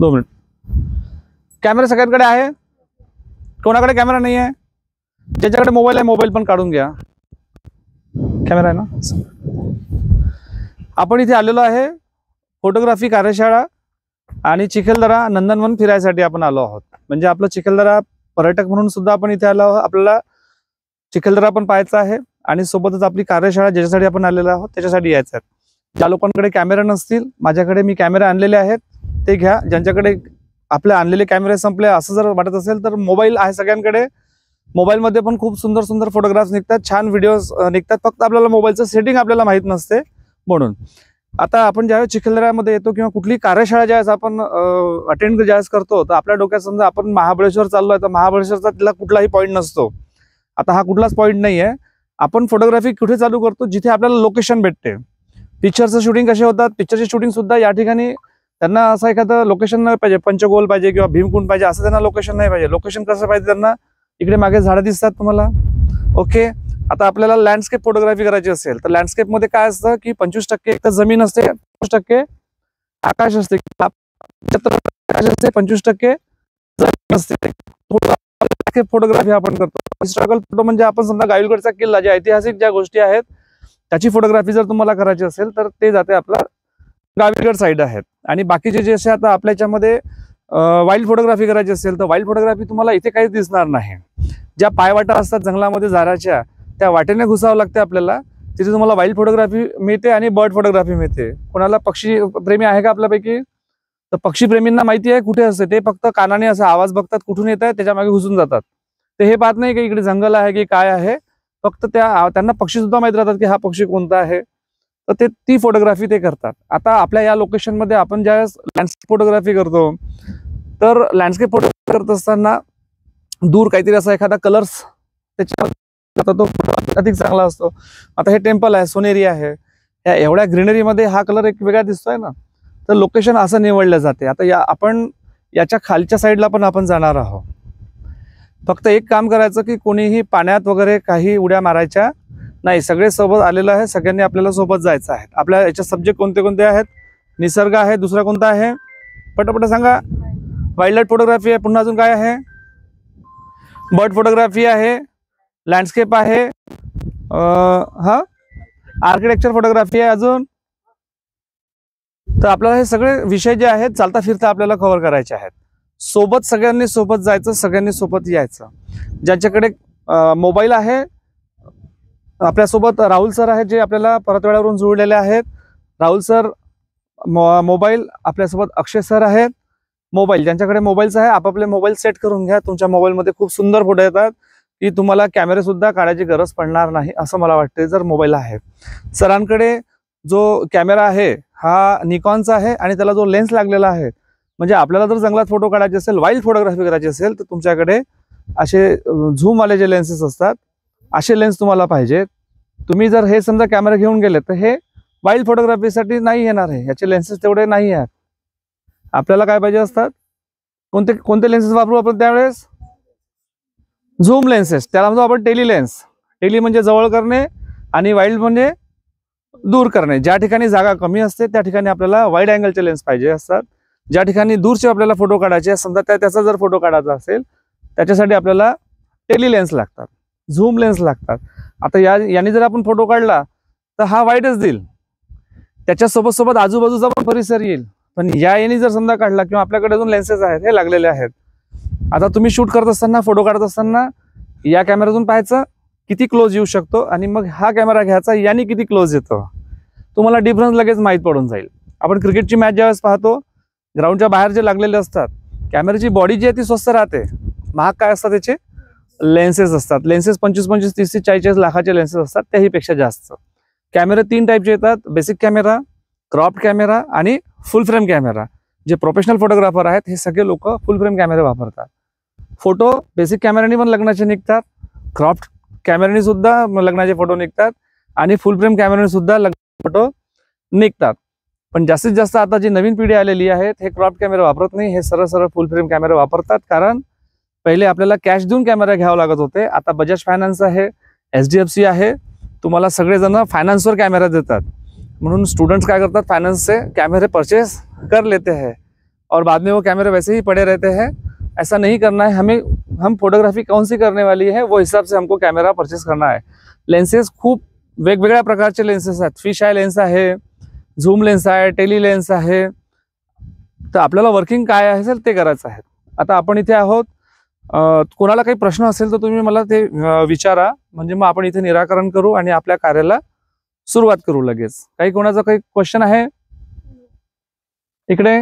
2 minute. Camera सगळ्यांकडे आहे? कोणाकडे कॅमेरा नाही आहे? ज्याच्याकडे मोबाईल आहे मोबाईल पण काढून घ्या. कॅमेरा आहे ना? आपण इथे आलेलो आहे फोटोग्राफी कार्यशाळा आणि चिखलदरा नंदनवन फिरायसाठी आपण आलो आहोत. म्हणजे आपलं चिखलदरा पर्यटक म्हणून सुद्धा आपण इथे आलो आहोत. आपल्याला चिखलदरा पण पाहायचा आहे आणि सोबतच आपली कार्यशाळा ज्याच्यासाठी आपण आलेलो आहोत त्याच्यासाठी यायचं आहे. ज्या लोकांकडे कॅमेरा नसतील, माझ्याकडे मी कॅमेरे आणलेले आहेत ते घ्या. ज्यांच्याकडे आपले आणलेले कॅमेरे संपले असं जर वाटत असेल तर मोबाईल आहे सगळ्यांकडे. मोबाईलमध्ये पण खूप सुंदर सुंदर फोटोग्राफ्स निघतात, छान व्हिडिओज निघतात. फक्त आपल्याला मोबाईलचं सेटिंग आपल्याला माहीत नसते. म्हणून आता आपण ज्यावेळेस चिखलदऱ्यामध्ये येतो किंवा कुठली कार्यशाळा ज्यावेळेस आपण अटेंड ज्यावेळेस करतो तर आपल्या डोक्यात समजा आपण महाबळेश्वर चाललोय तर महाबळेश्वरचा तिला कुठलाही पॉईंट नसतो. आता हा कुठलाच पॉईंट नाही आहे. आपण फोटोग्राफी कुठे चालू करतो जिथे आपल्याला लोकेशन भेटते. पिक्चरचं शूटिंग कसे होतात, पिक्चरचे शूटिंग सुद्धा या ठिकाणी त्यांना असं एखादं लोकेशन नाही पाहिजे, पंचगोल पाहिजे किंवा भीमकुंड पाहिजे असं त्यांना लोकेशन नाही पाहिजे. लोकेशन कसं पाहिजे त्यांना? इकडे मागे झाडं दिसतात तुम्हाला. ओके. आता आपल्याला लँडस्केप फोटोग्राफी करायची असेल तर लँडस्केप मध्ये काय असतं की 25% एक तर जमीन असते, 25% आकाश असते, 25% जमीन असते. फोटोग्राफी आपण करतो. हिस्टॉरिकल फोटो म्हणजे आपण समजा गायलगडचा किल्ला, ज्या ऐतिहासिक ज्या गोष्टी आहेत त्याची फोटोग्राफी जर तुम्हाला करायची असेल तर ते जाते आपला गाविलगड साईड आहेत. आणि बाकीचे जे असे आता आपल्या याच्यामध्ये वाईल्ड फोटोग्राफी करायची असेल तर वाईल्ड फोटोग्राफी तुम्हाला इथे काहीच दिसणार नाही. ज्या पायवाटा असतात जंगलामध्ये झाडाच्या त्या वाटेने घुसावं लागते आपल्याला, तिथे तुम्हाला वाईल्ड फोटोग्राफी मिळते आणि बर्ड फोटोग्राफी मिळते. कोणाला पक्षी प्रेमी आहे का आपल्यापैकी? तर पक्षी प्रेमींना माहिती आहे कुठे असते ते. फक्त कानाने असा आवाज बघतात कुठून येत आहे त्याच्या मागे घुसून जातात. ते हे पाहत नाही की इकडे जंगल आहे की काय आहे. फक्त त्यांना पक्षी सुद्धा माहित राहतात की हा पक्षी कोणता आहे. तर ती फोटोग्राफी ते करतात. आता आपल्या या लोकेशन मध्ये आपण ज्यावेळेस लँडस्केप फोटोग्राफी करतो तर लँडस्केप फोटोग्राफी करत असताना दूर काहीतरी असा एखादा कलर्स त्याच्या तो अधिक चांगला असतो. आता हे टेम्पल आहे, सोनेरी आहे, या एवढ्या ग्रीनरीमध्ये हा कलर एक वेगळा दिसतोय ना. तर लोकेशन असं निवडलं जाते. आता आपण याच्या खालच्या साईडला पण आपण जाणार आहोत. फक्त एक काम करायचं की कोणीही पाण्यात वगैरे काही उड्या मारायच्या नाही. सगळे सोबत आलेलं आहे, सगळ्यांनी आपल्याला सोबत जायचं आहे. आपल्या याचे सब्जेक्ट कोणते कोणते आहेत? निसर्ग आहे, दुसरा कोणता आहे पटपट सांगा? वाईल्ड लाईफ फोटोग्राफी आहे, पुन्हा अजून काय आहे? बर्ड फोटोग्राफी आहे, लँडस्केप आहे, हा आर्किटेक्चर फोटोग्राफी आहे अजून. तर आपल्याला हे सगळे विषय जे आहेत चालता फिरता आपल्याला कव्हर करायचे आहेत. सोबत सगळ्यांनी सोबत जायचं, सगळ्यांनी सोबत यायचं. ज्यांच्याकडे मोबाईल आहे आपल्यासोबत राहुल सर आहेत जे आपल्याला परतवाड्यावरून जोडलेले आहेत. राहुल सर मोबाईल, आपल्यासोबत अक्षय सर आहेत मोबाईल. ज्यांच्याकडे मोबाईल्स आहे आपापले मोबाईल सेट करून घ्या. तुमच्या मोबाईलमध्ये खूप सुंदर फोटो येतात की तुम्हाला कॅमेरे सुद्धा काढायची गरज पडणार नाही असं मला वाटते जर मोबाईल आहे. सरांकडे जो कॅमेरा आहे हा निकॉनचा आहे आणि त्याला जो लेन्स लागलेला आहे. म्हणजे आपल्याला जर जंगलात फोटो काढायचे असेल, वाईल्ड फोटोग्राफी करायची असेल तर तुमच्याकडे असे झूमवाले जे लेन्सेस असतात असे लेन्स तुम्हाला पाहिजे. तुम्ही जर हे समजा कॅमेरा घेऊन गेले तर हे वाईल्ड फोटोग्राफीसाठी नाही येणार आहे. याचे लेन्सेस तेवढे नाही आहेत. आपल्याला काय पाहिजे असतात? कोणते लेन्सेस वापरू आपण त्यावेळेस? Zoom lenses. त्याला म्हणतो आपण टेली लेन्स. टेली म्हणजे जवळ करणे आणि वाईल्ड म्हणजे दूर करणे. ज्या ठिकाणी जागा कमी असते त्या ठिकाणी आपल्याला वाईड अँगलचे लेन्स पाहिजे असतात. ज्या ठिकाणी दूरचे आपल्याला फोटो काढायचे समजा त्याचा जर फोटो काढायचा असेल त्याच्यासाठी आपल्याला टेली लेन्स लागतात, झूम लेन्स लागतात. आता याने जर आपण फोटो काढला तर हा वाईडच देईल, त्याच्या सोबत आजूबाजूचा पण परिसर येईल. पण याने जर समजा काढला किंवा आपल्याकडे अजून लेन्सेस आहेत हे लागलेले आहेत. आता तुम्ही शूट करत असताना, फोटो काढत असताना या कॅमेऱ्यातून पाहायचं किती क्लोज येऊ शकतो आणि मग हा कॅमेरा घ्यायचा याने किती क्लोज येतो. तुम्हाला डिफरन्स लगेच माहीत पडून जाईल. आपण क्रिकेटची मॅच ज्यावेळेस पाहतो ग्राउंडच्या बाहेर जे लागलेले असतात कॅमेऱ्याची बॉडी जी आहे ती स्वस्त राहते. महाग काय असतात त्याचे? लेन्सेस असतात. लेन्सेस 25, 30, 40 लाखाचे लेन्सेस असतात, त्याहीपेक्षा जास्त. कॅमेरे 3 टाईपचे येतात, बेसिक कॅमेरा, क्रॉप्ड कॅमेरा आणि फुल फ्रेम कॅमेरा. जे प्रोफेशनल फोटोग्राफर आहेत हे सगळे लोक फुल फ्रेम कॅमेरे वापरतात. फोटो बेसिक कॅमेऱ्याने पण लग्नाचे निघतात, क्रॉप्ड कॅमेऱ्याने सुद्धा लग्नाचे फोटो निघतात आणि फुल फ्रेम कॅमेऱ्याने सुद्धा फोटो निघतात. पण जास्तीत जास्त आता जी नवीन पिढी आलेली आहे हे क्रॉप्ड कॅमेरा वापरत नाही, हे सरळ फुल फ्रेम कॅमेरा वापरतात. कारण पहिले आपल्याला कॅश देऊन कॅमेरा घ्यावा लागत होते. आता बजाज फायनान्स आहे, HDFC आहे, तुम्हाला सगळेजण फायनान्सवर कॅमेरा देतात. म्हणून स्टुडंट्स काय करतात, फायनान्सचे कॅमेरे परचेस कर लेते हैं. और बाद में वो कैमरे वैसे ही पड़े रहते हैं। ऐसा नहीं करना है हमें। हम फोटोग्राफी कौन सी करने वाली है वो हिसाब से हमको कॅमेरा परचेस करना आहे। लेन्सेस खूप वेगवेगळ्या प्रकारचे लेन्सेस आहेत। फिश आय लेन्स आहे, झूम लेन्स आहे, टेली लेन्स आहे। तर आपल्याला वर्किंग काय असेल ते करायचं आहे। आता आपण इथे आहोत, कोणाला काही प्रश्न असेल तर तुम्ही मला ते विचारा, म्हणजे मग आपण इथे निराकरण करू आणि आपल्या कार्याला सुरुवात करू लगेच। काही कोणाचा काही क्वेश्चन आहे इकडे?